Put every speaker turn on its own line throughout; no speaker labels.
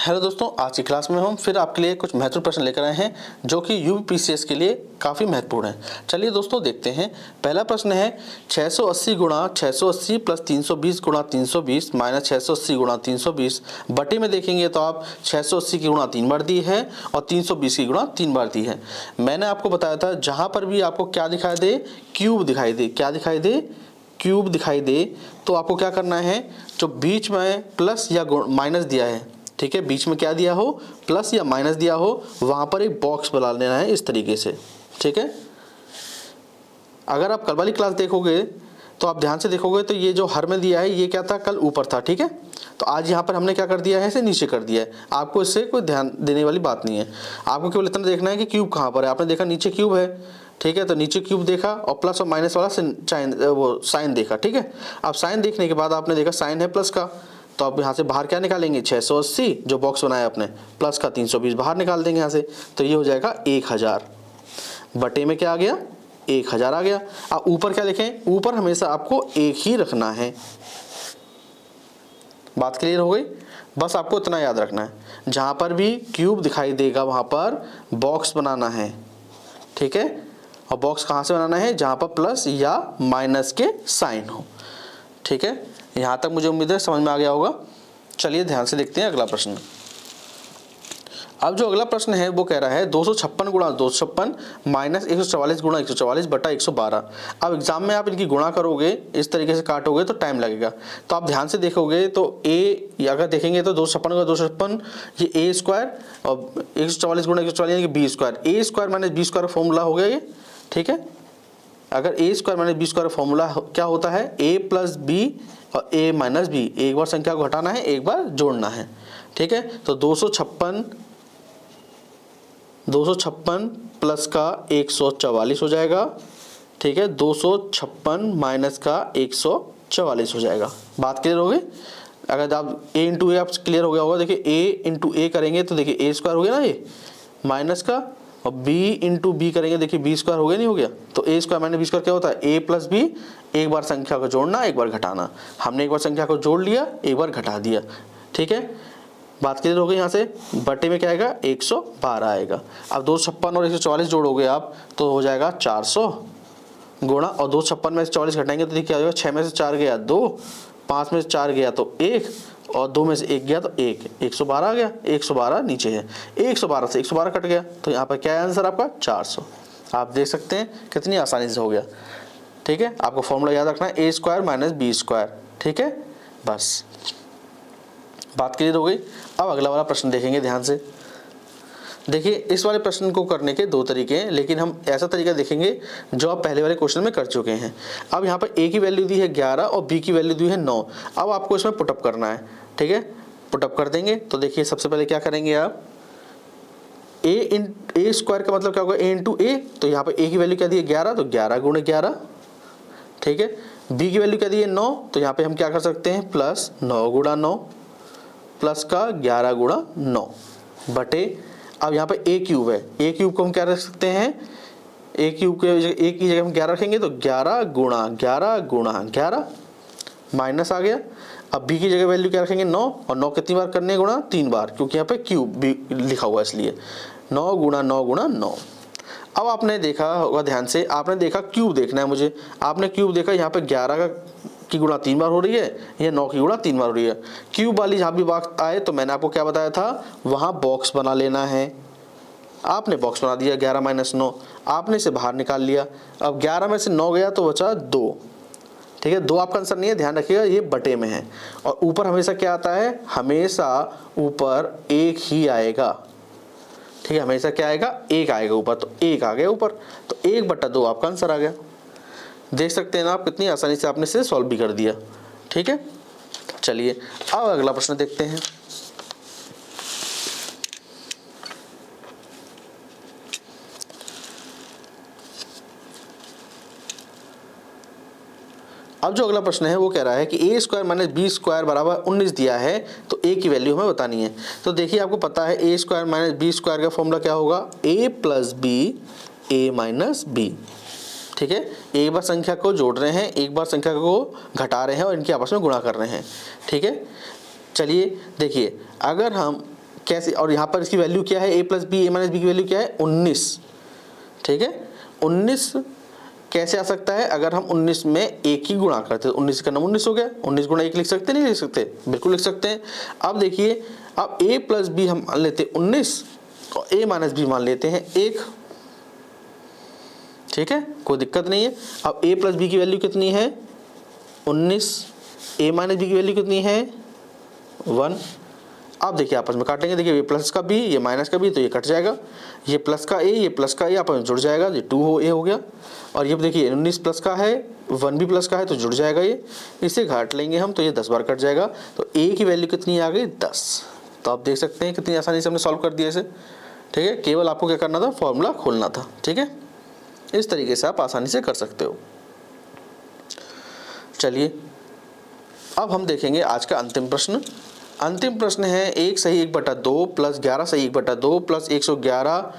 Hello दोस्तों, आज की क्लास में हम फिर आपके लिए कुछ महत्वपूर्ण प्रश्न लेकर आए हैं जो कि यूपीपीसीएस के लिए काफ़ी महत्वपूर्ण है। चलिए दोस्तों देखते हैं। पहला प्रश्न है 680 गुणा 680 प्लस 320 गुणा 320 माइनस 680 गुणा 320 बटे में देखेंगे तो आप 680 की गुणा 3 बार दी है और 320 की गुणा 3 बार दी है। मैंने आपको बताया था जहाँ पर भी आपको क्या दिखाई दे, क्यूब दिखाई दे, क्या दिखाई दे, क्यूब दिखाई दे, तो आपको क्या करना है, जो बीच में प्लस या माइनस दिया है, ठीक है, बीच में क्या दिया हो, प्लस या माइनस दिया हो, वहां पर एक बॉक्स बना लेना है इस तरीके से। ठीक है, अगर आप कल वाली क्लास देखोगे तो आप ध्यान से देखोगे तो ये जो हर में दिया है ये क्या था, कल ऊपर था। ठीक है, तो आज यहाँ पर हमने क्या कर दिया है, इसे नीचे कर दिया है। आपको इससे कोई ध्यान देने वाली बात नहीं है, आपको केवल इतना देखना है कि क्यूब कहाँ पर है। आपने देखा नीचे क्यूब है, ठीक है, तो नीचे क्यूब देखा और प्लस और माइनस वाला साइन देखा। ठीक है, अब साइन देखने के बाद आपने देखा साइन है प्लस का, तो आप यहाँ से बाहर क्या निकालेंगे, 680 जो बॉक्स बनाया आपने, प्लस का 320 बाहर निकाल देंगे यहाँ से, तो ये हो जाएगा 1000 बटे में क्या आ गया, 1000 आ गया। अब ऊपर क्या लिखें, ऊपर हमेशा आपको एक ही रखना है। बात क्लियर हो गई, बस आपको इतना याद रखना है, जहाँ पर भी क्यूब दिखाई देगा वहाँ पर बॉक्स बनाना है। ठीक है, और बॉक्स कहाँ से बनाना है, जहाँ पर प्लस या माइनस के साइन हो। ठीक है, यहाँ तक मुझे उम्मीद है समझ में आ गया होगा। चलिए ध्यान से देखते हैं अगला प्रश्न। अब जो अगला प्रश्न है वो कह रहा है 256 गुणा 256 माइनस 144 गुणा 144 बटा 112। अब एग्जाम में आप इनकी गुणा करोगे, इस तरीके से काटोगे तो टाइम लगेगा। तो आप ध्यान से देखोगे तो ए अगर देखेंगे तो 256 गुणा 256 ये ए स्क्वायर और 144 गुणा 144 यानी कि B square. A square minus B square formula हो गया ये। ठीक है, अगर A square minus B square formula क्या होता है, ए प्लस बी और ए माइनस बी। एक बार संख्या को घटाना है, एक बार जोड़ना है। ठीक है, तो 256 प्लस का 144 हो जाएगा। ठीक है, 256 माइनस का 144 हो जाएगा। बात क्लियर हो गई। अगर आप ए इंटू ए आप क्लियर हो गया होगा, देखिए ए इंटू ए करेंगे तो देखिए ए स्क्वायर हो गया ना, ये माइनस का, और b इंटू बी करेंगे देखिए बी स्क्वायर हो गया, नहीं हो गया। तो ए स्क्वायर माइनस बी स्क्वायर क्या होता है, ए प्लस बी। एक बार संख्या को जोड़ना, एक बार घटाना। हमने एक बार संख्या को जोड़ लिया, एक बार घटा दिया। ठीक है, बात क्लियर हो गई। यहाँ से बटे में क्या आएगा, 112 आएगा। अब 256 और 144 जोड़ोगे आप तो हो जाएगा 400 गुणा, और 256 में से 44 घटाएंगे तो देखिए क्या हो जाएगा, 6 में से 4 गया 2, 5 में से 4 गया तो 1, और 2 में से 1 गया तो 1, 112 आ गया। 112 नीचे है, 112 से 112 कट गया, तो यहाँ पर क्या है आंसर आपका, 400। आप देख सकते हैं कितनी आसानी से हो गया। ठीक है, आपको फॉर्मूला याद रखना है, ए स्क्वायर माइनस बी स्क्वायर। ठीक है, बस बात क्लियर हो गई। अब अगला वाला प्रश्न देखेंगे ध्यान से। देखिए, इस वाले प्रश्न को करने के दो तरीके हैं, लेकिन हम ऐसा तरीका देखेंगे जो आप पहले वाले क्वेश्चन में कर चुके हैं। अब यहाँ पर ए की वैल्यू दी है 11 और बी की वैल्यू दी है 9। अब आपको इसमें पुटअप करना है। ठीक है, पुटअप कर देंगे तो देखिए सबसे पहले क्या करेंगे आप, ए स्क्वायर का मतलब क्या होगा, ए इंटू ए। तो यहाँ पर ए की वैल्यू क्या दी है 11, तो 11 गुणे 11। ठीक है, बी की वैल्यू क्या दी है 9, तो यहाँ पे हम क्या कर सकते हैं, प्लस 9 गुणा 9, प्लस का 11 गुणा 9 बटे। अब यहाँ पे ए क्यूब है, ए क्यूब को हम क्या रख सकते हैं, ए क्यूब के ए की जगह हम 11 रखेंगे तो 11 गुणा 11 गुणा 11 माइनस आ गया। अब बी की जगह वैल्यू क्या रखेंगे 9, और 9 कितनी बार करने गुणा, 3 बार, क्योंकि यहाँ पे क्यूब भी लिखा हुआ है इसलिए 9 गुणा 9 गुणा 9। अब आपने देखा होगा ध्यान से, आपने देखा क्यूब देखना है मुझे, आपने क्यूब देखा यहाँ पे 11 की गुणा 3 बार हो रही है, ये 9 की गुणा 3 बार हो रही है। क्यूब वाली जहाँ भी बात आए तो मैंने आपको क्या बताया था, वहाँ बॉक्स बना लेना है। आपने बॉक्स बना दिया, 11 माइनस 9 आपने इसे बाहर निकाल लिया। अब 11 में से 9 गया तो बचा 2। ठीक है, 2 आपका आंसर नहीं है, ध्यान रखिएगा ये बटे में है, और ऊपर हमेशा क्या आता है, हमेशा ऊपर 1 ही आएगा। ठीक है, हमेशा क्या आएगा, 1 आएगा ऊपर, तो 1 आ गया ऊपर, तो 1/2 आपका आंसर आ गया। देख सकते हैं ना आप कितनी आसानी से आपने इसे सॉल्व भी कर दिया। ठीक है, चलिए अब अगला प्रश्न देखते हैं। अब जो अगला प्रश्न है वो कह रहा है कि ए स्क्वायर माइनस बी स्क्वायर बराबर 19 दिया है, तो ए की वैल्यू हमें बतानी है। तो देखिए आपको पता है ए स्क्वायर माइनस बी स्क्वायर का फॉर्मूला क्या होगा, ए प्लस बी ए माइनस बी। ठीक है, एक बार संख्या को जोड़ रहे हैं, एक बार संख्या को घटा रहे हैं और इनकी आपस में गुणा कर रहे हैं। ठीक है, चलिए देखिए, अगर हम कैसे, और यहाँ पर इसकी वैल्यू क्या है, a plus B, a minus B की वैल्यू क्या है 19, ठीक है। 19 कैसे आ सकता है, अगर हम 19 में एक ही गुणा करते हैं, 19 का नाम 19 हो गया, 19 गुणा 1 लिख सकते नहीं लिख सकते, बिल्कुल लिख सकते हैं। अब देखिए, अब a प्लस बी हम मान लेते हैं 19 और a माइनस बी मान लेते हैं 1, ठीक है, कोई दिक्कत नहीं है। अब a प्लस बी की वैल्यू कितनी है 19, a माइनस बी की वैल्यू कितनी है 1। अब देखिए आपस में काटेंगे, देखिए ये प्लस का बी ये माइनस का बी, तो ये कट जाएगा, ये प्लस का ए ये प्लस का ए आपस में जुड़ जाएगा, ये 2 हो ए हो गया। और ये देखिए 19 प्लस का है 1 भी प्लस का है तो जुड़ जाएगा, ये इसे घाट लेंगे हम तो ये 10 बार कट जाएगा, तो ए की वैल्यू कितनी आ गई 10। तो आप देख सकते हैं कितनी आसानी से हमने सॉल्व कर दिया इसे, ठीक है। केवल आपको क्या करना था, फॉर्मूला खोलना था, ठीक है। इस तरीके से आप आसानी से कर सकते हो। चलिए अब हम देखेंगे आज का अंतिम प्रश्न। अंतिम प्रश्न है 1 सही 1/2 प्लस 11 सही 1/2 प्लस 111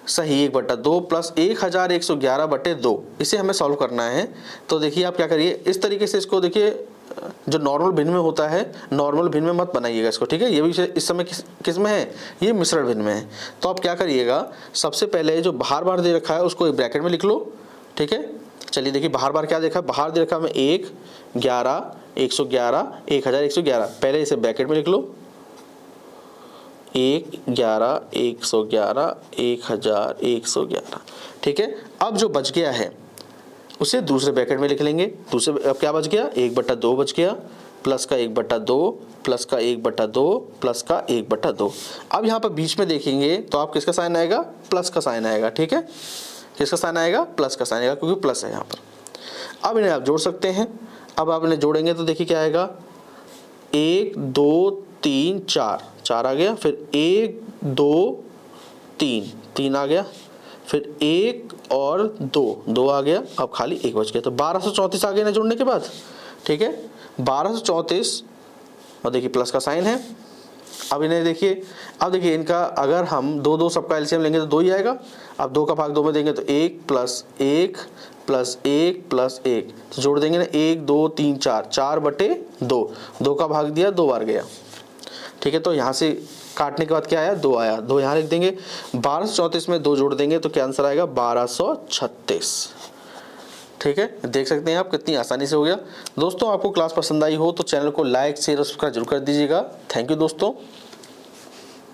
सही 1/2 प्लस 1111/2, इसे हमें सॉल्व करना है। तो देखिए आप क्या करिए, इस तरीके से इसको देखिए, जो नॉर्मल भिन्न में होता है, नॉर्मल भिन्न में मत बनाइएगा इसको, ठीक है। ये भी इस समय किस में है, ये मिश्रण भिन्न में है। तो आप क्या करिएगा, सबसे पहले जो बाहर बार दे रखा है उसको एक ब्रैकेट में लिख लो, ठीक है। चलिए देखिए बाहर बार क्या देखा, बाहर दे रखा है 1 11 111 1111, पहले इसे ब्रैकेट में लिख लो 1 11 111 1111, ठीक है। अब जो बच गया है उसे दूसरे ब्रैकेट में लिख लेंगे, दूसरे अब क्या बच गया 1/2 बच गया, प्लस का 1/2 प्लस का 1/2 प्लस का 1/2। अब यहाँ पर बीच में देखेंगे तो आप किसका साइन आएगा, प्लस का साइन आएगा, ठीक है। किसका साइन आएगा, प्लस का साइन आएगा, क्योंकि प्लस है यहाँ पर। अब इन्हें आप जोड़ सकते हैं। अब आप इन्हें जोड़ेंगे तो देखिए क्या आएगा, 1 2 3 4 4 आ गया, फिर 1 2 3 3 आ गया, फिर 1 और 2 2 आ गया, अब खाली 1 बच गया, तो 1234 आ गया ना जोड़ने के बाद, ठीक है। 1234 और देखिए प्लस का साइन है। अब इन्हें देखिए, अब देखिए इनका अगर हम 2 2 सबका एलसीएम लेंगे तो 2 ही आएगा। अब 2 का भाग 2 में देंगे तो 1 प्लस 1 प्लस 1 प्लस 1, तो जोड़ देंगे ना 1 2 3 4 4/2, 2 का भाग दिया 2 बार गया, ठीक है। तो यहाँ से काटने के बाद क्या आया, 2 आया, 2 यहाँ लिख देंगे। 1234 में 2 जोड़ देंगे तो क्या आंसर आएगा 1236, ठीक है। देख सकते हैं आप कितनी आसानी से हो गया। दोस्तों आपको क्लास पसंद आई हो तो चैनल को लाइक शेयर और सब्सक्राइब जरूर कर दीजिएगा। थैंक यू दोस्तों।